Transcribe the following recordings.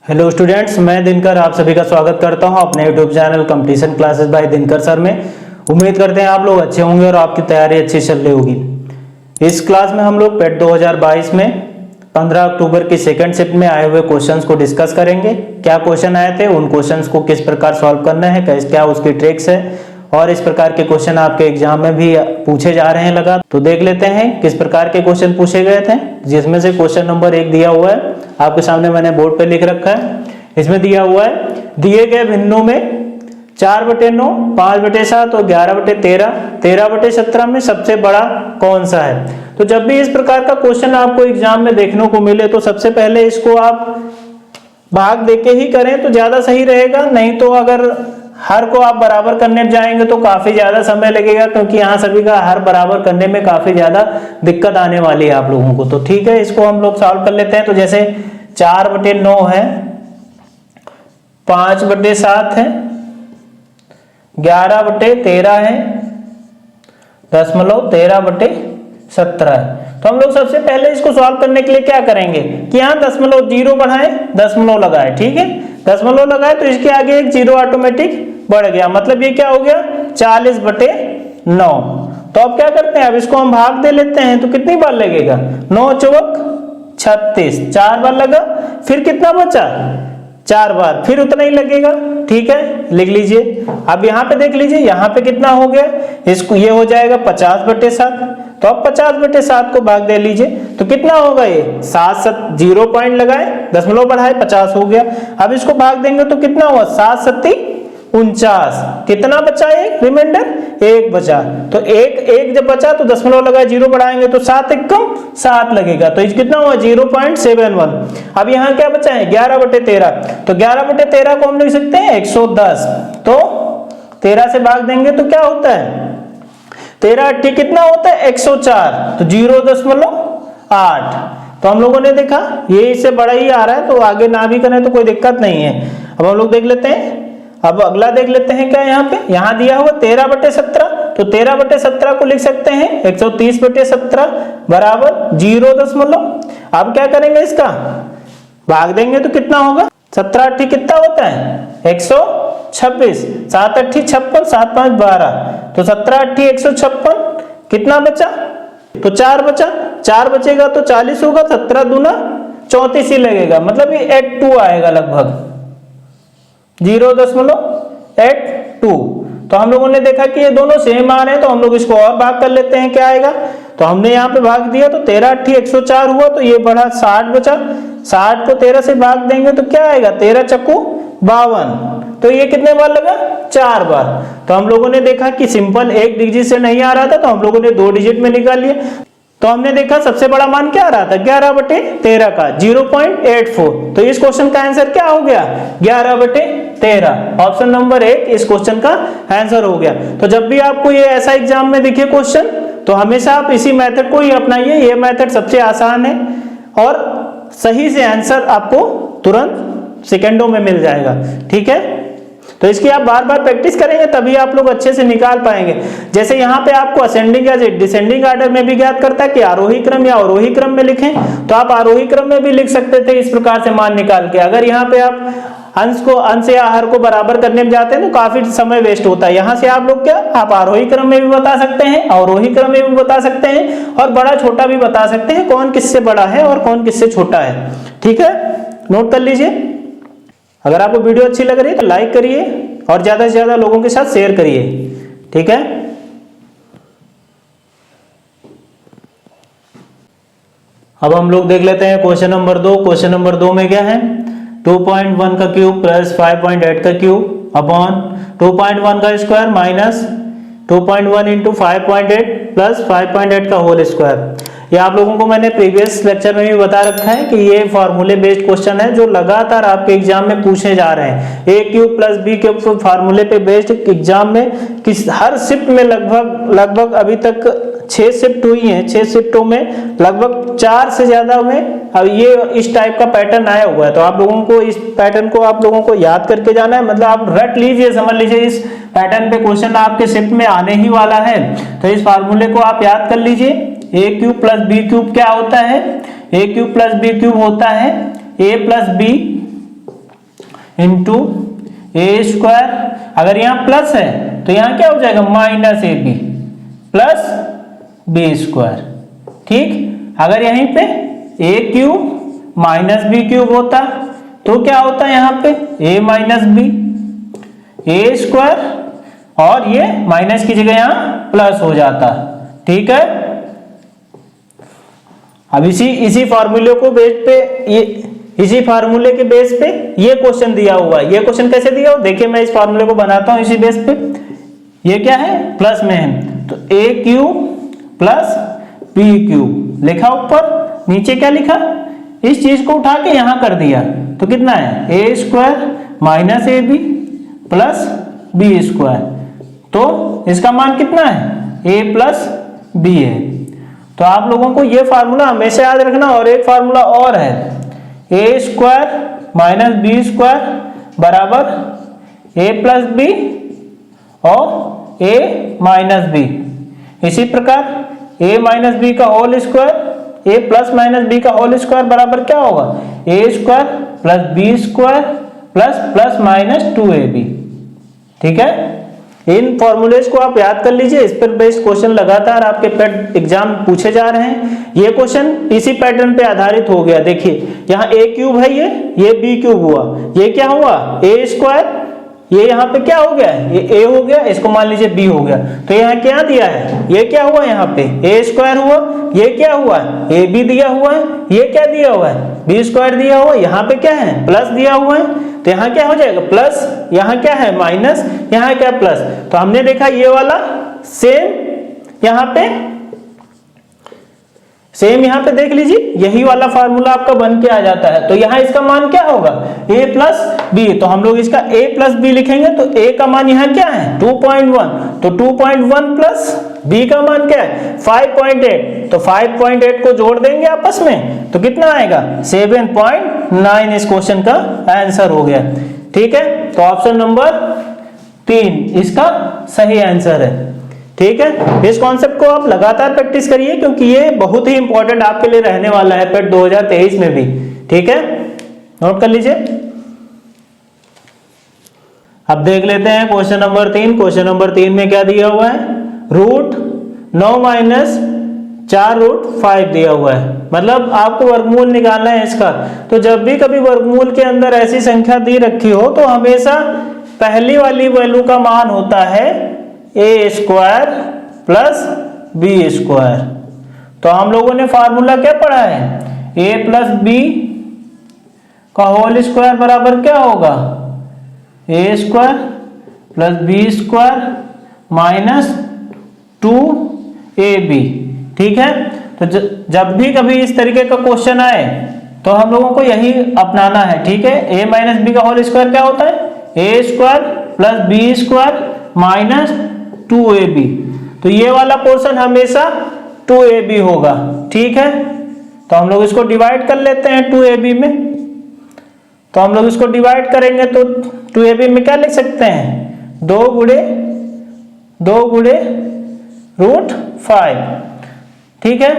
Hello students, मैं दिनकर आप सभी का स्वागत करता हूं अपने YouTube channel competition classes bye Dinkar sir में। उम्मीद करते हैं आप लोग अच्छे होंगे और आपकी तैयारी अच्छी चल रही होगी। इस क्लास में हम लोग पेट 2022 में 15 अक्टूबर की सेकंड शिफ्ट में आए हुए क्वेश्चंस को डिस्कस करेंगे। क्या क्वेश्चन आए थे, उन क्वेश्चंस को किस प्रकार सॉल्व करना है, क्या उसकी ट्रिक्स है और इस प्रकार के क्वेश्चन आपके एग्जाम में भी पूछे जा रहे हैं लगा। तो देख लेते हैं किस प्रकार के क्वेश्चन पूछे गए थे, जिसमें से क्वेश्चन नंबर 1 दिया हुआ है आपके सामने, मैंने बोर्ड पे लिख रखा है। इसमें दिया हुआ है दिए गए भिन्नों में 4/9, 5/7 और 11/13, 13/17 में सबसे बड़ा कौन सा है। तो जब भी इस प्रकार का क्वेश्चन आपको एग्जाम में देखने को मिले तो सबसे पहले इसको आप भाग देके ही करें तो ज्यादा सही रहेगा। नहीं तो अगर हर को आप बराबर करने जाएंगे तो काफी ज्यादा समय लगेगा, क्योंकि यहाँ सभी का हर बराबर करने में काफी ज्यादा दिक्कत आने वाली है आप लोगों को। तो ठीक है, इसको हम लोग सॉल्व कर लेते हैं। तो जैसे 4/9 है, 5/7 है, 11/13 है, 13/17 है। तो हम लोग सबसे पहले इसको सॉल्व करने के लिए क्या करेंगे कि यहाँ 0.0 बढ़ाएं, 0 लगाए। ठीक है, 0 लगाए तो इसके आगे एक 0 ऑटोमेटिक बढ़ गया, मतलब ये क्या हो गया 40/9। तो अब क्या करते हैं, अब इसको हम भाग दे लेते हैं। तो कितनी बार लगेगा, 9 चौक 36, 4 बार लगा। फिर कितना बचा, 4 बार, फिर उतना ही लगेगा। ठीक है, लिख लीजिए। अब यहाँ पे देख लीजिए, यहाँ पे कितना हो गया, इसको ये हो जाएगा 50/7। तो अब 50/7 को भाग दे लीजिए तो कितना होगा, ये 7 0 पॉइंट लगाए, 0 बढ़ाए, 50 हो गया। अब इसको भाग देंगे तो कितना हुआ, 7 7 49, कितना बचा, एक रिमाइंडर 1 बचा। तो एक जब बचा तो 0 लगाए, 0 बढ़ाएंगे तो 7 1 7 लगेगा। तो कितना हुआ 0.71। अब यहाँ क्या बचा है 11/13। तो 11/13 को हम लिख सकते हैं 110। तो 13 से भाग देंगे तो क्या होता है, 13 8 कितना होता है 104। तो 0.8। तो हम लोगों ने देखा ये इससे बड़ा ही आ रहा है, तो आगे ना भी करें तो कोई दिक्कत नहीं है। अब हम लोग देख लेते हैं, अब अगला देख लेते हैं क्या यहाँ पे, यहाँ दिया हुआ 13/17। तो 13/17 को लिख सकते हैं 130/17 बराबर 0. अब क्या करेंगे, इसका भाग देंगे तो कितना होगा, 17 8 कितना होता है 126, 7 8 56, 7 5 12। तो 17 8 156, कितना बचा, तो 4 बचा, 4 बचेगा तो 40 होगा, 17 दूना 34 ही लगेगा, मतलब ये 82 आएगा लगभग 0.82। तो हम लोगों ने देखा कि ये दोनों सेम आ रहे हैं, तो हम लोग इसको और भाग कर लेते हैं, क्या आएगा। तो हमने यहाँ पे भाग दिया तो 13 8 104 हुआ, तो ये बढ़ा 60 बचा, 60 को 13 से भाग देंगे तो क्या आएगा 13 चक्कू 52। तो ये कितने बार लगा, 4 बार। तो हम लोगों ने देखा कि सिंपल एक डिजिट से नहीं आ रहा था, तो हम लोगों ने 2 डिजिट में निकाल लिया। तो हमने देखा सबसे बड़ा मान क्या आ रहा था 11/13 का 0.84। तो इस क्वेश्चन का आंसर क्या हो गया 11/13। ऑप्शन नंबर 1 इस क्वेश्चन का आंसर हो गया। तो जब भी आपको ये ऐसा एग्जाम में दिखे क्वेश्चन, तो हमेशा आप इसी मेथड को ही अपनाइए। ये मेथड सबसे आसान है और सही से आंसर आपको तुरंत सेकंडों में मिल जाएगा। ठीक है, तो इसकी आप बार बार प्रैक्टिस करेंगे तभी आप लोग अच्छे से निकाल पाएंगे। जैसे यहाँ पे आपको असेंडिंग या डिसेंडिंग ऑर्डर में भी ज्ञात करता है कि आरोही क्रम या अवरोही क्रम में लिखें, तो आप आरोही क्रम में भी लिख सकते थे इस प्रकार से मान निकाल के। अगर यहाँ पे आप अंश या हर को बराबर करने में जाते हैं तो काफी समय वेस्ट होता है। यहाँ से आप लोग क्या, आप आरोही क्रम में भी बता सकते हैं, अवरोही क्रम में भी बता सकते हैं और बड़ा छोटा भी बता सकते हैं, कौन किससे बड़ा है और कौन किससे छोटा है। ठीक है, नोट कर लीजिए। अगर आपको वीडियो अच्छी लग रही है तो लाइक करिए और ज्यादा से ज्यादा लोगों के साथ शेयर करिए। ठीक है, अब हम लोग देख लेते हैं क्वेश्चन नंबर 2। क्वेश्चन नंबर 2 में क्या है, 2.1 का क्यूब प्लस 5.8 का क्यूब अपॉन 2.1 का स्क्वायर माइनस 2.1 इंटू 5.8 प्लस 5.8 का होल स्क्वायर। ये आप लोगों को मैंने प्रीवियस लेक्चर में भी बता रखा है कि ये फॉर्मूले बेस्ड क्वेश्चन है जो लगातार आपके एग्जाम में पूछे जा रहे हैं। ए क्यूब प्लस बी क्यूब फॉर्मूले पे बेस्ड एग्जाम में हर शिफ्ट में लगभग अभी तक 6 शिफ्ट हुई हैं। 6 शिफ्टों में लगभग 4 से ज्यादा में अब ये इस टाइप का पैटर्न आया हुआ है। तो आप लोगों को इस पैटर्न को आप लोगों को याद करके जाना है, मतलब आप रट लीजिए, समझ लीजिए इस पैटर्न पे क्वेश्चन आपके शिफ्ट में आने ही वाला है। तो इस फार्मूले को आप याद कर लीजिए। A cube plus B cube क्या होता है, A cube plus B cube होता है A plus B into A square, अगर यहाँ प्लस है तो यहाँ क्या हो जाएगा minus A B plus B square. ठीक, अगर यहीं पे A cube minus B cube होता तो क्या होता है यहाँ पे A minus B A square, और ये माइनस की जगह यहाँ प्लस हो जाता। ठीक है, अब इसी फार्मूले को बेस पे इसी फार्मूले के बेस पे ये क्वेश्चन दिया हुआ है। ये क्वेश्चन कैसे दिया हो देखिए, मैं इस फार्मूले को बनाता हूं इसी बेस पे। ये क्या है प्लस में है तो ए क्यूब प्लस बी क्यूब लिखा ऊपर, नीचे क्या लिखा, इस चीज को उठा के यहां कर दिया तो कितना है A square minus A B plus B square, तो इसका मान कितना है ए प्लस बी है। तो आप लोगों को ये फार्मूला हमेशा याद रखना। और एक फार्मूला और है, A square minus B square बराबर ए प्लस बी और ए माइनस बी। इसी प्रकार ए माइनस बी का whole square, A plus minus B का होल स्क्वायर बराबर क्या होगा A square plus B square plus plus minus 2ab। ठीक है, इन फॉर्मूलेज को आप याद कर लीजिए। इस पर बेस्ड क्वेश्चन लगातार आपके पेट एग्जाम पूछे जा रहे हैं। ये क्वेश्चन इसी पैटर्न पे आधारित हो गया। देखिए यहाँ ए क्यूब है, ये बी क्यूब हुआ, ये क्या हुआ ए स्क्वायर, ये यहाँ पे क्या हो गया ये ए हो गया, इसको मान लीजिए बी हो गया। तो यहाँ क्या दिया है, ये क्या हुआ यहाँ पे ए स्क्वायर हुआ, ये क्या हुआ ए बी दिया हुआ है, ये क्या दिया हुआ है बी स्क्वायर दिया हुआ है, यहाँ पे क्या है प्लस दिया हुआ है। तो यहाँ क्या हो जाएगा प्लस, यहाँ क्या है माइनस, यहाँ क्या प्लस। तो हमने देखा ये वाला सेम यहाँ पे देख लीजिए, यही वाला फार्मूला आपका बन के आ जाता है। तो यहाँ इसका मान क्या होगा a प्लस बी, तो हम लोग इसका a प्लस बी लिखेंगे तो a का मान यहाँ क्या है 2.1, तो 2.1 प्लस b का मान क्या है 5.8, तो 5.8 को जोड़ देंगे आपस में तो कितना आएगा 7.9। इस क्वेश्चन का आंसर हो गया। ठीक है, तो ऑप्शन नंबर 3 इसका सही आंसर है। ठीक है, इस कॉन्सेप्ट को आप लगातार प्रैक्टिस करिए क्योंकि ये बहुत ही इंपॉर्टेंट आपके लिए रहने वाला है पेट 2023 में भी। ठीक है, नोट कर लीजिए। अब देख लेते हैं क्वेश्चन नंबर 3। क्वेश्चन नंबर 3 में क्या दिया हुआ है, रूट 9 माइनस 4 रूट 5 दिया हुआ है, मतलब आपको वर्गमूल निकालना है इसका। तो जब भी कभी वर्गमूल के अंदर ऐसी संख्या दी रखी हो तो हमेशा पहली वाली वैल्यू का मान होता है A square plus B square. तो हम लोगों ने फार्मूला क्या पढ़ा है ए प्लस बी का होल स्क्वायर बराबर क्या होगा A square plus B square minus 2ab। ठीक है, तो जब भी कभी इस तरीके का क्वेश्चन आए तो हम लोगों को यही अपनाना है। ठीक है, ए माइनस बी का होल स्क्वायर क्या होता है A square plus B square minus 2ab, तो ये वाला पोर्शन हमेशा 2ab होगा। ठीक है, तो हम लोग इसको डिवाइड कर लेते हैं 2ab में। तो हम लोग इसको डिवाइड करेंगे तो 2ab में क्या लिख सकते हैं 2 गुणे रूट 5। ठीक है,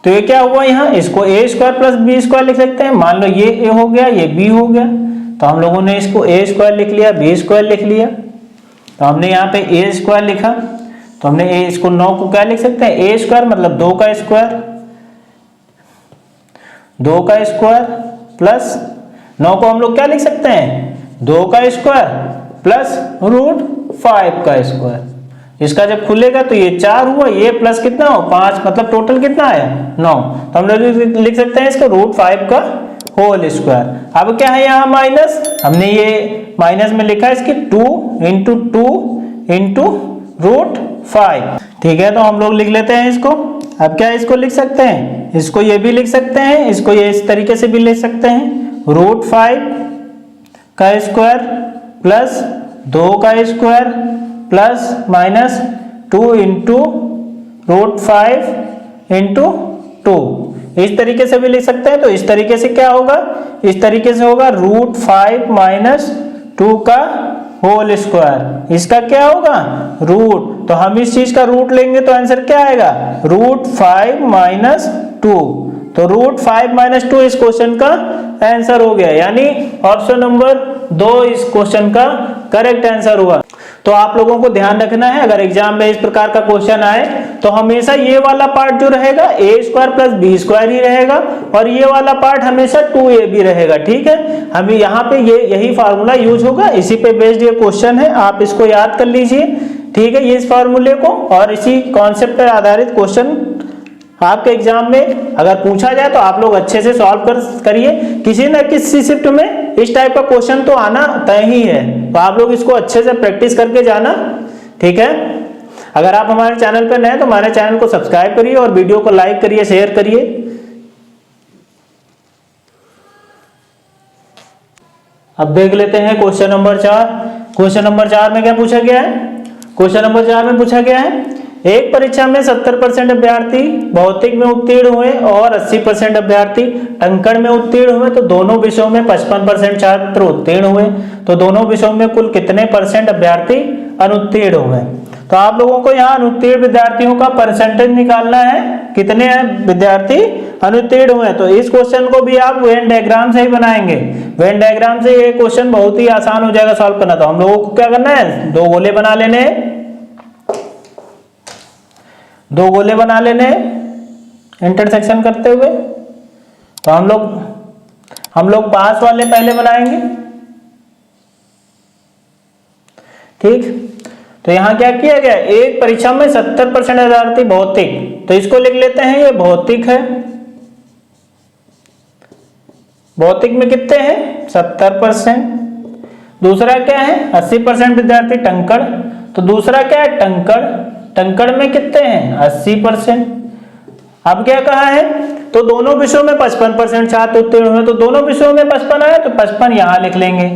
तो ये क्या हुआ यहाँ, इसको ए स्क्वायर प्लस बी स्क्वायर लिख सकते हैं। मान लो ये ए हो गया ये बी हो गया, तो हम लोगों ने इसको ए स्क्वायर लिख लिया बी स्क्वायर लिख लिया। तो हमने यहाँ पे ए स्क्वायर लिखा तो हमने इसको 9 को क्या लिख सकते हैं ए स्क्वायर मतलब 2 का स्क्वायर, 2 का स्क्वायर प्लस 9 को हम लोग क्या लिख सकते हैं 2 का स्क्वायर प्लस रूट 5 का स्क्वायर। इसका जब खुलेगा तो ये 4 हुआ, ये प्लस कितना हो 5, मतलब टोटल कितना आया 9। तो हम लोग लिख सकते हैं इसको रूट 5 का होल स्क्वायर। अब क्या है यहाँ माइनस, हमने ये माइनस में लिखा है इसकी 2 इंटू रूट 5। ठीक है, तो हम लोग लिख लेते हैं इसको। अब क्या इसको लिख सकते हैं, इसको ये भी लिख सकते हैं, इसको ये इस तरीके से भी लिख सकते हैं रूट 5 का स्क्वायर प्लस 2 का square plus minus 2 into root 5 into 2। इस तरीके से भी लिख सकते हैं। तो इस तरीके से क्या होगा, इस तरीके से होगा रूट 5 माइनस 2 का होल स्क्वायर। इसका क्या होगा रूट, तो हम इस चीज का रूट लेंगे तो आंसर क्या आएगा रूट 5 माइनस 2। तो √5 - 2 इस क्वेश्चन का आंसर हो गया, यानी ऑप्शन नंबर 2 इस क्वेश्चन का करेक्ट आंसर हुआ। तो आप लोगों को ध्यान रखना है, अगर एग्जाम में इस प्रकार का क्वेश्चन आए तो हमेशा ये वाला पार्ट जो रहेगा a² + b² ही रहेगा और ये वाला पार्ट हमेशा 2ab रहेगा। ठीक है, हमें यहाँ पे यही फार्मूला यूज होगा, इसी पे बेस्ड ये क्वेश्चन है, आप इसको याद कर लीजिए। ठीक है, ये इस फार्मूले को और इसी कॉन्सेप्ट पर आधारित क्वेश्चन आपके एग्जाम में अगर पूछा जाए तो आप लोग अच्छे से सॉल्व करिए। किसी न किसी शिफ्ट में इस टाइप का क्वेश्चन तो आना तय ही है, तो आप लोग इसको अच्छे से प्रैक्टिस करके जाना। ठीक है, अगर आप हमारे चैनल पर नए हैं तो हमारे चैनल को सब्सक्राइब करिए और वीडियो को लाइक करिए, शेयर करिए। अब देख लेते हैं क्वेश्चन नंबर 4। क्वेश्चन नंबर 4 में क्या पूछा गया है? क्वेश्चन नंबर 4 में पूछा गया है एक परीक्षा में 70% अभ्यर्थी भौतिक में उत्तीर्ण हुए और 80% अभ्यर्थी अंकड़ में उत्तीर्ण हुए, तो दोनों विषयों में 55% छात्र उत्तीर्ण हुए, तो दोनों विषयों में कुल कितने % अभ्यर्थी अनुत्तीर्ण हुए? तो आप लोगों को यहाँ अनुत्तीर्ण विद्यार्थियों का परसेंटेज निकालना है, कितने विद्यार्थी अनुत्तीर्ण हुए। तो इस क्वेश्चन को भी आप वेन डायग्राम से ही बनाएंगे। वेन डायग्राम से ये क्वेश्चन बहुत ही आसान हो जाएगा सॉल्व करना। तो हम लोगों को क्या करना है, 2 गोले बना लेने हैं, 2 गोले बना लेने इंटरसेक्शन करते हुए। तो हम लोग पास वाले पहले बनाएंगे। ठीक, तो यहां क्या किया गया, एक परीक्षा में 70% अभ्यर्थी भौतिक, तो इसको लिख लेते हैं, ये भौतिक है। भौतिक में कितने हैं, 70%। दूसरा क्या है, 80% विद्यार्थी टंकड़, तो दूसरा क्या है, टंकड़। टंकड़ में कितने हैं, 80%। अब क्या कहा है, तो दोनों विषयों में 55% छात्र उत्तीर्ण हुए, तो दोनों विषयों में 55 आया तो 55 यहां लिख लेंगे।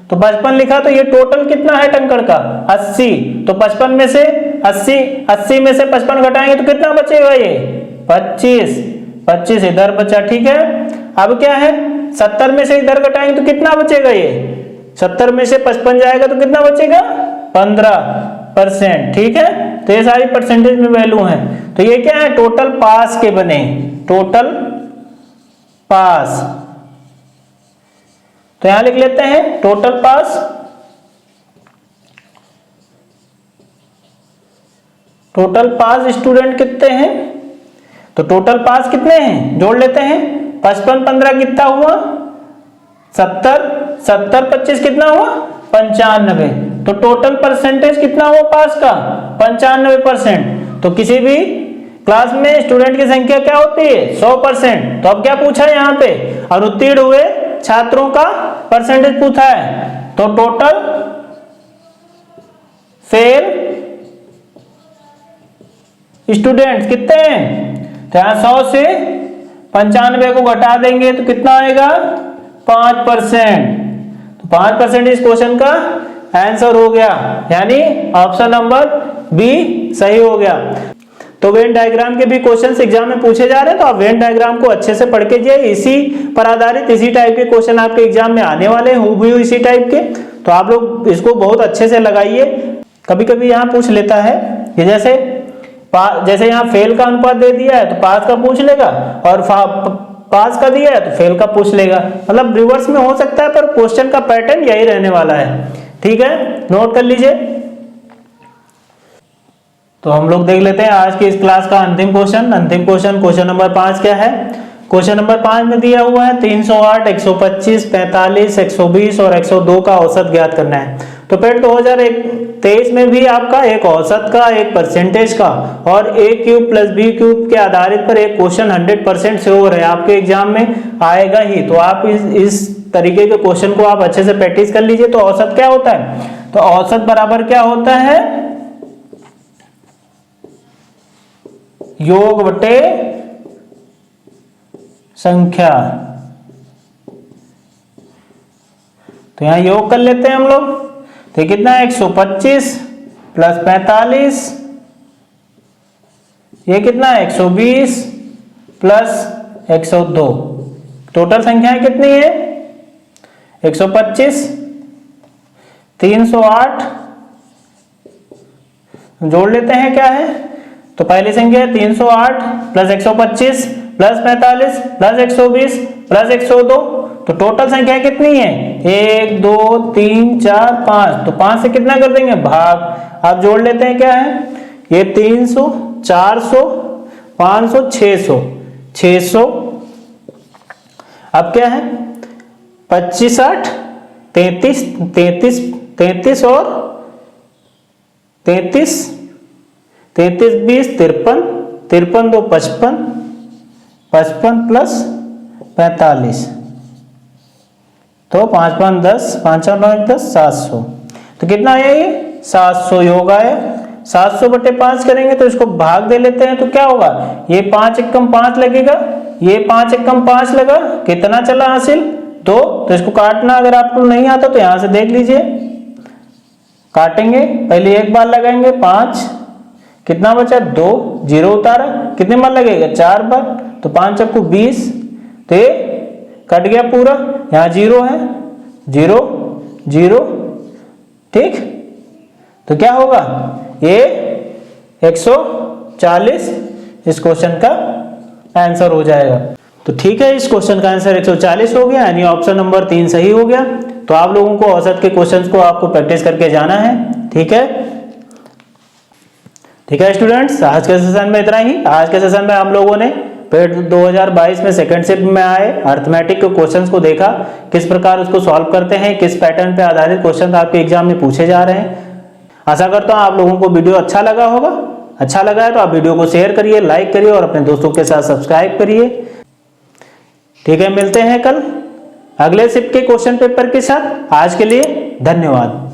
तो 55 लिखा, तो ये टोटल कितना है टंकड़ का, 80। तो 55 में से 80 में से 55 घटाएंगे तो कितना बचेगा, ये 25 इधर बचा। ठीक है, अब क्या है, 70 में से इधर घटाएंगे तो कितना बचेगा, ये 70 में से 55 जाएगा तो कितना बचेगा, 15%। ठीक है, तो ये सारी परसेंटेज में वैल्यू है। तो ये क्या है, टोटल पास के बने, टोटल पास। तो यहां लिख लेते हैं टोटल पास। टोटल पास स्टूडेंट कितने हैं, तो टोटल पास कितने हैं, जोड़ लेते हैं। 55 15 कितना हुआ, 70 70 25 कितना हुआ, 95। तो टोटल परसेंटेज कितना हुआ पास का, 95%। तो किसी भी क्लास में स्टूडेंट की संख्या क्या होती है, 100%। तो अब क्या पूछा है यहाँ पे, अनुत्तीर्ण हुए छात्रों का परसेंटेज पूछा है। तो टोटल फेल स्टूडेंट कितने हैं, तो यहां 100 से 95 को घटा देंगे तो कितना आएगा, 5%। तो 5% इस क्वेश्चन का आंसर हो गया, यानी ऑप्शन नंबर बी सही हो गया। तो वेन डायग्राम के भी क्वेश्चंस एग्जाम में पूछे जा रहे हैं, तो आप वेन डायग्राम को अच्छे से पढ़ के जाइए। इसी पर आधारित इसी टाइप के क्वेश्चन आपके एग्जाम में आने वाले हैं, हूबहू इसी टाइप के। तो आप लोग इसको बहुत अच्छे से लगाइए। कभी कभी यहाँ पूछ लेता है कि जैसे यहाँ फेल का अनुपात दे दिया है तो पास का पूछ लेगा, और पास का दिया है तो फेल का पूछ लेगा, मतलब रिवर्स में हो सकता है, पर क्वेश्चन का पैटर्न यही रहने वाला है। ठीक है, नोट कर लीजिए। तो हम लोग देख लेते हैं आज की इस क्लास का अंतिम क्वेश्चन। क्वेश्चन नंबर 5 क्या है, क्वेश्चन नंबर 5 में दिया हुआ है 308, 125, 45, 120 और 102 का औसत ज्ञात करना है। तो पेट 2023 में भी आपका एक औसत का, एक परसेंटेज का और a³ + b³ के आधारित पर एक क्वेश्चन 100% श्योर है आपके एग्जाम में आएगा ही। तो आप इस तरीके के क्वेश्चन को आप अच्छे से प्रैक्टिस कर लीजिए। तो औसत क्या होता है, तो औसत बराबर क्या होता है, योग बटे संख्या। तो यहां योग कर लेते हैं हम लोग। तो कितना है, 125 + 45, ये कितना है, 120 + 102। टोटल संख्याएं कितनी है, 125, 308, जोड़ लेते हैं क्या है। तो पहली संख्या है 308 + 125 प्लस 45 प्लस 120 प्लस 102, तो टोटल संख्या कितनी है 1 2 3 4 5, तो 5 से कितना कर देंगे भाग। अब जोड़ लेते हैं क्या है ये 300 400 500 600 600, अब क्या है 25 8 33 33 33 और 33 33 20 53 53 2 55 55 प्लस 45, तो 5 5 10 5 9 1 10 700, तो कितना आया ये 700 योग आया। 700 बटे 5 करेंगे तो इसको भाग दे लेते हैं, तो क्या होगा ये 5 एकम 5 लगेगा, ये 5 एकम 5 लगा, कितना चला हासिल 2, तो इसको काटना अगर आपको नहीं आता तो यहां से देख लीजिए, काटेंगे पहले एक बार लगाएंगे 5, कितना बचा 2, 0 उतारा, कितने बार लगेगा 4 बार, तो 5 चक्कू 20, तो ये कट गया पूरा, यहाँ 0 है 0 0, ठीक, तो क्या होगा ये 140 इस क्वेश्चन का आंसर हो जाएगा। तो ठीक है, इस क्वेश्चन का आंसर 140 हो गया, यानी ऑप्शन नंबर 3 सही हो गया। तो आप लोगों को औसत के क्वेश्चंस को आपको प्रैक्टिस करके जाना है, ठीक है। ठीक है स्टूडेंट्स, आज के सेशन में इतना ही। आज के सेशन में हम लोगों ने पेड 2022 में सेकंड शिफ्ट में आए अर्थमेटिक के क्वेश्चंस को देखा, किस प्रकार उसको सॉल्व करते हैं, किस पैटर्न पे आधारित क्वेश्चन आपके एग्जाम में पूछे जा रहे हैं। आशा करता हूँ आप लोगों को वीडियो अच्छा लगा होगा। अच्छा लगा है तो आप वीडियो को शेयर करिए, लाइक करिए और अपने दोस्तों के साथ सब्सक्राइब करिए। ठीक है, मिलते हैं कल अगले शिफ्ट के क्वेश्चन पेपर के साथ। आज के लिए धन्यवाद।